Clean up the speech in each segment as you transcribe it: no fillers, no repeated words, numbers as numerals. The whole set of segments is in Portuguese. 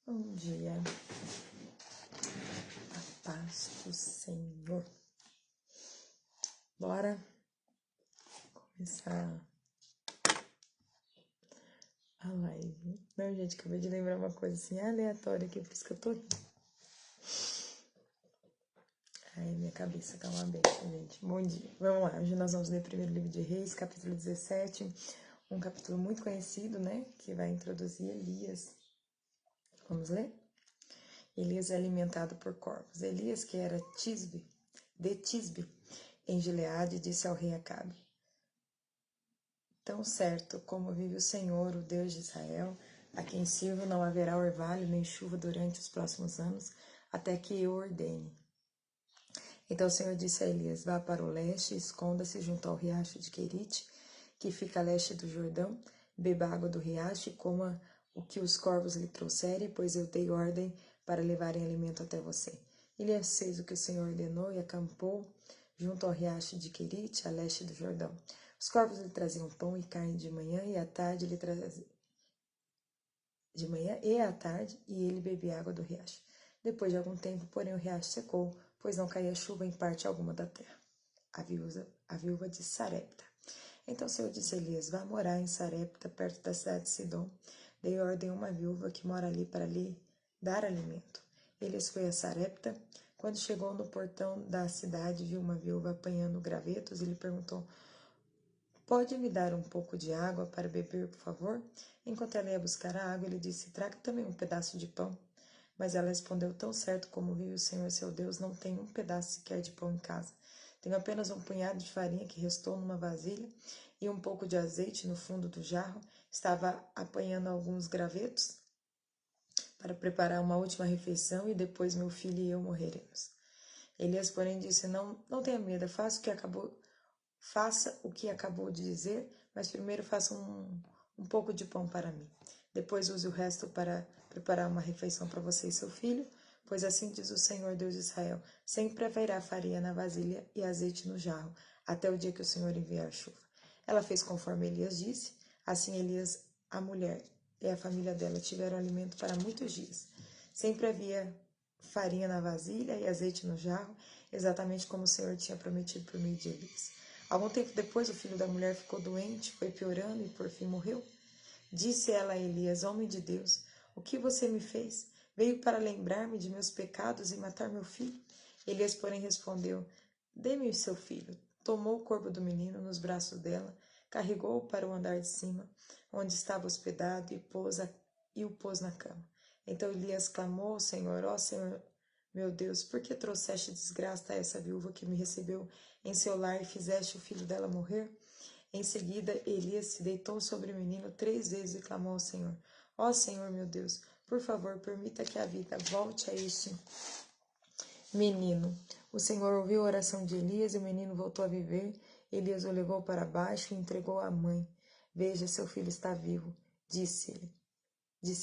Bom dia, a paz do Senhor. Bora começar a live. Não, gente, acabei de lembrar uma coisa assim aleatória aqui, por isso que eu tô rindo. Ai, minha cabeça tá uma beça, gente. Bom dia. Vamos lá, hoje nós vamos ler o primeiro livro de Reis, capítulo 17, um capítulo muito conhecido, né, que vai introduzir Elias. Vamos ler? Elias é alimentado por corvos. Elias, que era de Tisbe, em Gileade, disse ao rei Acabe: Tão certo como vive o Senhor, o Deus de Israel, a quem sirvo, não haverá orvalho nem chuva durante os próximos anos, até que eu ordene. Então o Senhor disse a Elias: Vá para o leste, esconda-se junto ao riacho de Querite, que fica a leste do Jordão, beba água do riacho e coma o que os corvos lhe trouxerem, pois eu dei ordem para levarem alimento até você. Elias fez o que o Senhor ordenou e acampou junto ao riacho de Querite, a leste do Jordão. Os corvos lhe traziam pão e carne de manhã e à tarde e ele bebia água do riacho. Depois de algum tempo, porém, o riacho secou, pois não caía chuva em parte alguma da terra. A viúva de Sarepta. Então o Senhor disse a Elias: Vá morar em Sarepta, perto da cidade de Sidom. Dei ordem a uma viúva que mora ali para lhe dar alimento. Elias foi a Sarepta. Quando chegou no portão da cidade, viu uma viúva apanhando gravetos e lhe perguntou: Pode me dar um pouco de água para beber, por favor? Enquanto ela ia buscar a água, ele disse: Traga também um pedaço de pão. Mas ela respondeu: Tão certo como vive o Senhor seu Deus, não tenho um pedaço sequer de pão em casa. Tenho apenas um punhado de farinha que restou numa vasilha e um pouco de azeite no fundo do jarro. Estava apanhando alguns gravetos para preparar uma última refeição e depois meu filho e eu morreremos. Elias, porém, disse: Não tenha medo, faça o que acabou de dizer, mas primeiro faça um pouco de pão para mim. Depois use o resto para preparar uma refeição para você e seu filho, pois assim diz o Senhor Deus de Israel: sempre haverá farinha na vasilha e azeite no jarro, até o dia que o Senhor enviar chuva. Ela fez conforme Elias disse. Assim Elias, a mulher e a família dela tiveram alimento para muitos dias. Sempre havia farinha na vasilha e azeite no jarro, exatamente como o Senhor tinha prometido por meio de Elias. Algum tempo depois, o filho da mulher ficou doente, foi piorando e por fim morreu. Disse ela a Elias: Homem de Deus, o que você me fez? Veio para lembrar-me de meus pecados e matar meu filho? Elias, porém, respondeu: Dê-me seu filho. Tomou o corpo do menino nos braços dela, carregou-o para o andar de cima, onde estava hospedado, e o pôs na cama. Então Elias clamou ao Senhor: Ó Senhor, meu Deus, por que trouxeste desgraça a essa viúva que me recebeu em seu lar e fizeste o filho dela morrer? Em seguida, Elias se deitou sobre o menino 3 vezes e clamou ao Senhor: Ó Senhor, meu Deus, por favor, permita que a vida volte a este menino. O Senhor ouviu a oração de Elias e o menino voltou a viver. Elias o levou para baixo e entregou à mãe. Veja, seu filho está vivo, disse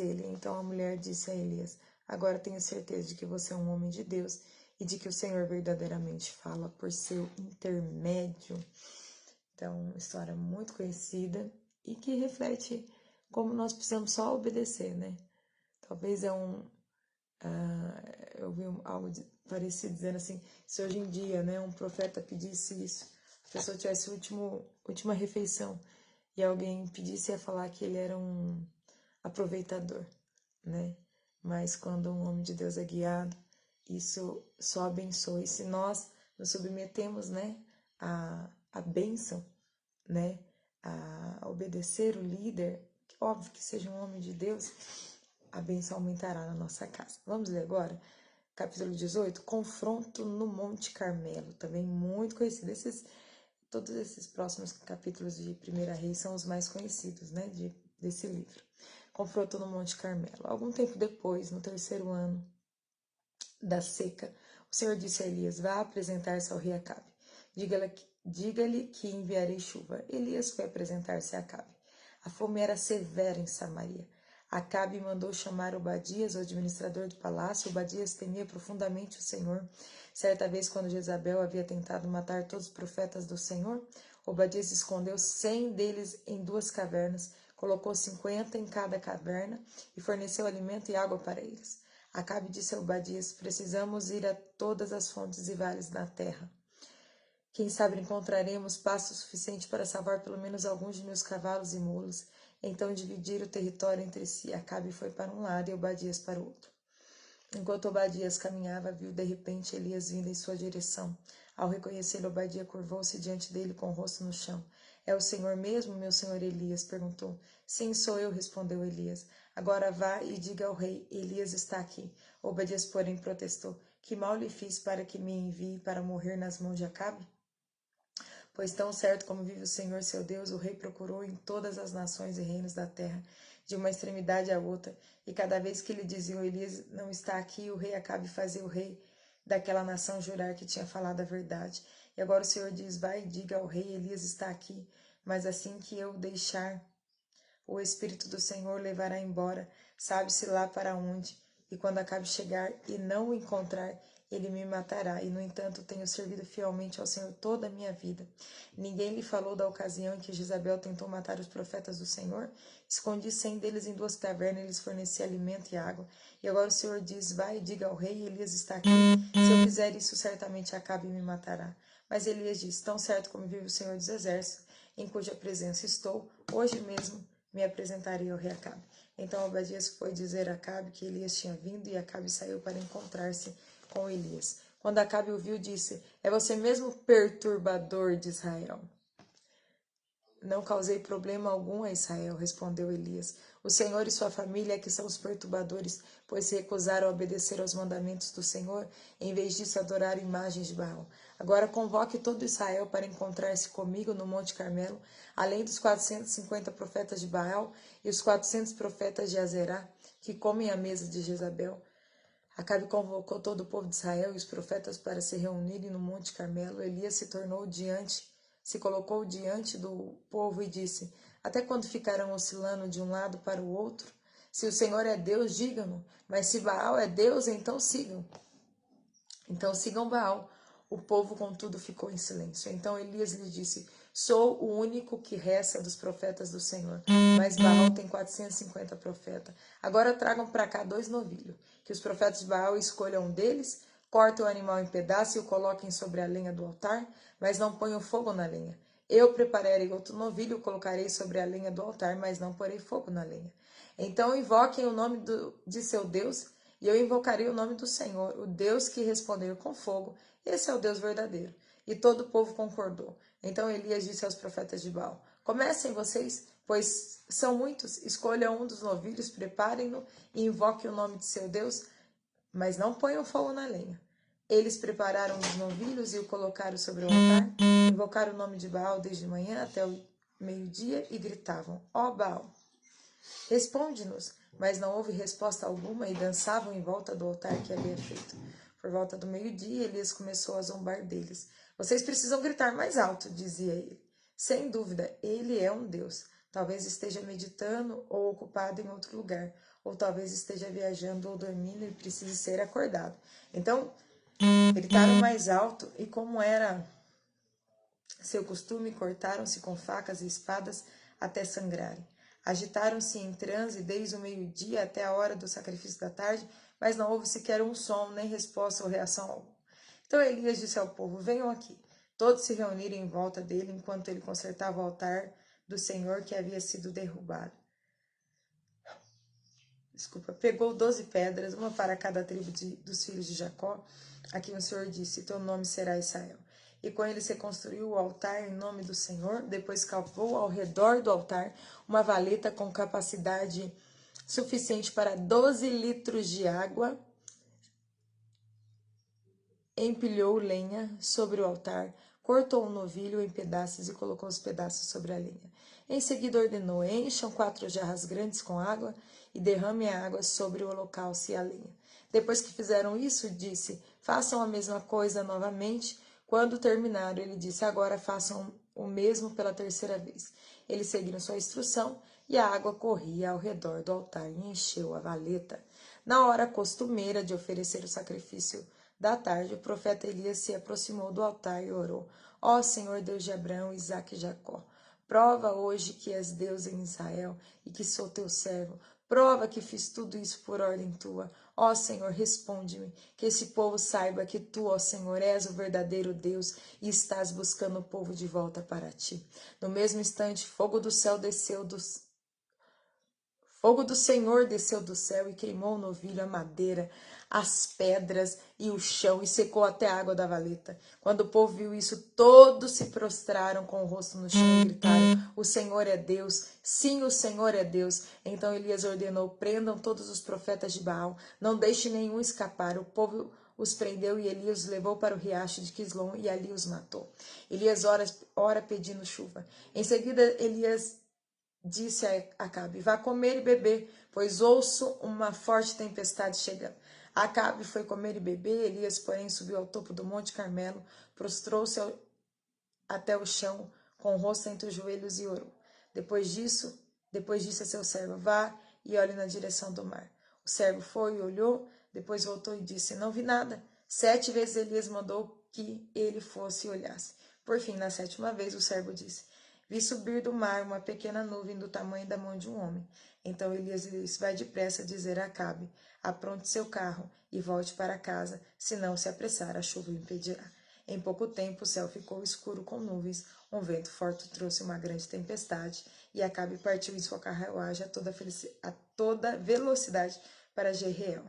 ele. Então a mulher disse a Elias: Agora tenho certeza de que você é um homem de Deus e de que o Senhor verdadeiramente fala por seu intermédio. Então, uma história muito conhecida e que reflete como nós precisamos só obedecer, né? Talvez eu vi algo parecido dizendo assim: se hoje em dia, né, um profeta pedisse isso, a pessoa tivesse última refeição e alguém pedisse, ia falar que ele era um aproveitador, né? Mas quando um homem de Deus é guiado, isso só abençoa. E se nós nos submetemos, né, a bênção, né, a obedecer o líder, óbvio que seja um homem de Deus, a bênção aumentará na nossa casa. Vamos ler agora? Capítulo 18, confronto no Monte Carmelo, também muito conhecido. Todos esses próximos capítulos de 1 Reis são os mais conhecidos, né, desse livro. Confronto no Monte Carmelo. Algum tempo depois, no 3º ano da seca, o Senhor disse a Elias: Vá apresentar-se ao rei Acabe. Diga-lhe que enviarei chuva. Elias foi apresentar-se a Acabe. A fome era severa em Samaria. Acabe mandou chamar Obadias, o administrador do palácio. Obadias temia profundamente o Senhor. Certa vez, quando Jezabel havia tentado matar todos os profetas do Senhor, Obadias escondeu 100 deles em 2 cavernas, Colocou 50 em cada caverna e forneceu alimento e água para eles. Acabe disse a Obadias: precisamos ir a todas as fontes e vales da terra. Quem sabe encontraremos pasto suficiente para salvar pelo menos alguns de meus cavalos e mulos. Então dividiram o território entre si. Acabe foi para um lado e Obadias para o outro. Enquanto Obadias caminhava, viu de repente Elias vindo em sua direção. Ao reconhecê-lo, Obadias curvou-se diante dele com o rosto no chão. É o Senhor mesmo, meu senhor Elias? Perguntou. Sim, sou eu, respondeu Elias. Agora vá e diga ao rei, Elias está aqui. Obadias, porém, protestou. Que mal lhe fiz para que me envie para morrer nas mãos de Acabe? Pois tão certo como vive o Senhor seu Deus, o rei procurou em todas as nações e reinos da terra, de uma extremidade à outra, e cada vez que lhe diziam, Elias não está aqui, o rei Acabe fazia o rei daquela nação jurar que tinha falado a verdade. E agora o Senhor diz, vai e diga ao rei, Elias está aqui, mas assim que eu deixar, o Espírito do Senhor levará embora, sabe-se lá para onde, e quando Acabe chegar e não o encontrar, ele me matará, e no entanto tenho servido fielmente ao Senhor toda a minha vida. Ninguém lhe falou da ocasião em que Jezabel tentou matar os profetas do Senhor? Escondi 100 deles em 2 cavernas e lhes forneci alimento e água. E agora o Senhor diz, vai e diga ao rei, Elias está aqui. Se eu fizer isso, certamente Acabe me matará. Mas Elias diz, tão certo como vive o Senhor dos Exércitos, em cuja presença estou, hoje mesmo me apresentarei ao rei Acabe. Então Obadias foi dizer a Acabe que Elias tinha vindo, e Acabe saiu para encontrar-se com Elias. Quando Acabe o viu, disse, é você mesmo, perturbador de Israel? Não causei problema algum a Israel, respondeu Elias. O Senhor e sua família é que são os perturbadores, pois se recusaram a obedecer aos mandamentos do Senhor, em vez disso adoraram imagens de Baal. Agora convoque todo Israel para encontrar-se comigo no Monte Carmelo, além dos 450 profetas de Baal e os 400 profetas de Azerá, que comem à mesa de Jezabel. Acabe convocou todo o povo de Israel e os profetas para se reunirem no Monte Carmelo. Elias se colocou diante do povo e disse, até quando ficarão oscilando de um lado para o outro? Se o Senhor é Deus, digam-no, mas se Baal é Deus, então sigam. Então sigam Baal. O povo, contudo, ficou em silêncio. Então Elias lhe disse, sou o único que resta dos profetas do Senhor, mas Baal tem 450 profetas. Agora tragam para cá 2 novilhos, que os profetas de Baal escolham um deles, cortem o animal em pedaços e o coloquem sobre a lenha do altar, mas não ponham fogo na lenha. Eu prepararei outro novilho, o colocarei sobre a lenha do altar, mas não porei fogo na lenha. Então invoquem o nome de seu Deus, e eu invocarei o nome do Senhor, o Deus que respondeu com fogo. Esse é o Deus verdadeiro. E todo o povo concordou. Então Elias disse aos profetas de Baal, comecem vocês, pois são muitos, escolham um dos novilhos, preparem-no e invoquem o nome de seu Deus, mas não ponham fogo na lenha. Eles prepararam os novilhos e o colocaram sobre o altar, invocaram o nome de Baal desde manhã até o meio-dia e gritavam, ó Baal, responde-nos. Mas não houve resposta alguma e dançavam em volta do altar que havia feito. Por volta do meio-dia, Elias começou a zombar deles. Vocês precisam gritar mais alto, dizia ele. Sem dúvida, ele é um Deus. Talvez esteja meditando ou ocupado em outro lugar, ou talvez esteja viajando ou dormindo e precise ser acordado. Então, gritaram mais alto e, como era seu costume, cortaram-se com facas e espadas até sangrarem. Agitaram-se em transe desde o meio-dia até a hora do sacrifício da tarde, mas não houve sequer um som, nem resposta ou reação alguma. Então Elias disse ao povo, venham aqui. Todos se reuniram em volta dele, enquanto ele consertava o altar do Senhor que havia sido derrubado. Pegou 12 pedras, uma para cada tribo dos filhos de Jacó, a quem o Senhor disse, teu nome será Israel. E com ele se construiu o altar em nome do Senhor, depois cavou ao redor do altar uma valeta com capacidade suficiente para 12 litros de água, empilhou lenha sobre o altar, cortou um novilho em pedaços e colocou os pedaços sobre a lenha. Em seguida ordenou, encham 4 jarras grandes com água e derramem a água sobre o holocausto e a lenha. Depois que fizeram isso, disse, façam a mesma coisa novamente. Quando terminaram, ele disse, agora façam o mesmo pela 3ª vez. Eles seguiram sua instrução e a água corria ao redor do altar e encheu a valeta. Na hora costumeira de oferecer o sacrifício da tarde, o profeta Elias se aproximou do altar e orou, ó Senhor Deus de Abraão, Isaque e Jacó, Prova hoje que és Deus em Israel e que sou teu servo. Prova que fiz tudo isso por ordem tua. Ó Senhor, responde-me, que esse povo saiba que tu, ó Senhor, és o verdadeiro Deus e estás buscando o povo de volta para ti. No mesmo instante, fogo do Senhor desceu do céu e queimou o novilho, a madeira, as pedras e o chão e secou até a água da valeta. Quando o povo viu isso, todos se prostraram com o rosto no chão e gritaram: o Senhor é Deus, sim, o Senhor é Deus. Então Elias ordenou: prendam todos os profetas de Baal, não deixe nenhum escapar. O povo os prendeu e Elias os levou para o riacho de Quislom e ali os matou. Elias ora pedindo chuva. Em seguida, Elias disse a Acabe: vá comer e beber, pois ouço uma forte tempestade chegando. Acabe foi comer e beber. Elias, porém, subiu ao topo do Monte Carmelo, prostrou-se até o chão, com o rosto entre os joelhos e orou. Depois disse a seu servo: vá e olhe na direção do mar. O servo foi e olhou, depois voltou e disse: não vi nada. 7 vezes Elias mandou que ele fosse e olhasse. Por fim, na 7ª vez, o servo disse: vi subir do mar uma pequena nuvem do tamanho da mão de um homem. Então Elias disse: vai depressa dizer a Acabe: apronte seu carro e volte para casa, se não se apressar, a chuva o impedirá. Em pouco tempo o céu ficou escuro com nuvens, um vento forte trouxe uma grande tempestade, e Acabe partiu em sua carruagem a toda velocidade para Jezreel.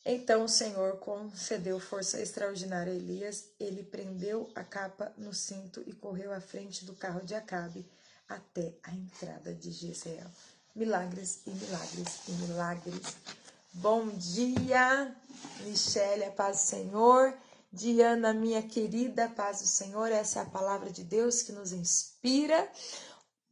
Então o Senhor concedeu força extraordinária a Elias. Ele prendeu a capa no cinto e correu à frente do carro de Acabe até a entrada de Jezreel. Milagres e milagres e milagres. Bom dia, Michele, a paz do Senhor. Diana, minha querida, paz do Senhor. Essa é a palavra de Deus que nos inspira,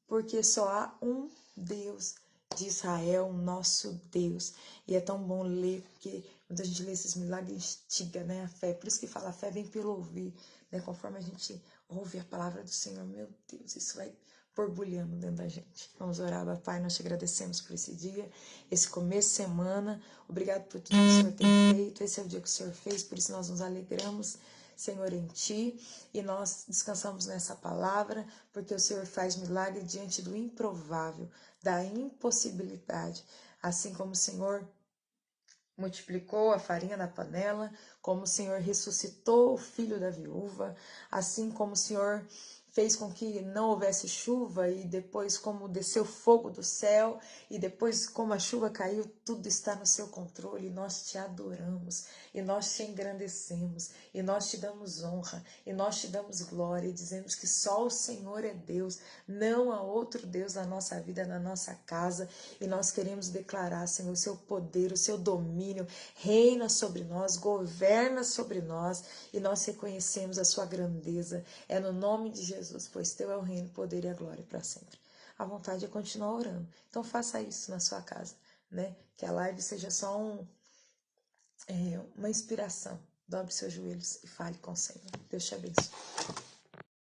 porque só há um Deus de Israel, nosso Deus. E é tão bom ler, porque quando a gente lê esses milagres, instiga, né, a fé. Por isso que fala, a fé vem pelo ouvir, né? Conforme a gente ouve a palavra do Senhor, meu Deus, isso vai borbulhando dentro da gente. Vamos orar, Pai, nós te agradecemos por esse dia, esse começo de semana. Obrigado por tudo que o Senhor tem feito. Esse é o dia que o Senhor fez, por isso nós nos alegramos, Senhor, em Ti, e nós descansamos nessa palavra, porque o Senhor faz milagre diante do improvável, da impossibilidade, assim como o Senhor multiplicou a farinha na panela, como o Senhor ressuscitou o filho da viúva, assim como o Senhor fez com que não houvesse chuva e depois como desceu fogo do céu e depois como a chuva caiu, tudo está no seu controle. E nós te adoramos e nós te engrandecemos e nós te damos honra e nós te damos glória e dizemos que só o Senhor é Deus, não há outro Deus na nossa vida, na nossa casa, e nós queremos declarar, Senhor, o seu poder, o seu domínio, reina sobre nós, governa sobre nós, e nós reconhecemos a sua grandeza. É no nome de Jesus, pois teu é o reino, o poder e a glória para sempre. A vontade é continuar orando. Então faça isso na sua casa, né? Que a live seja só uma inspiração. Dobre seus joelhos e fale com o Senhor. Deus te abençoe.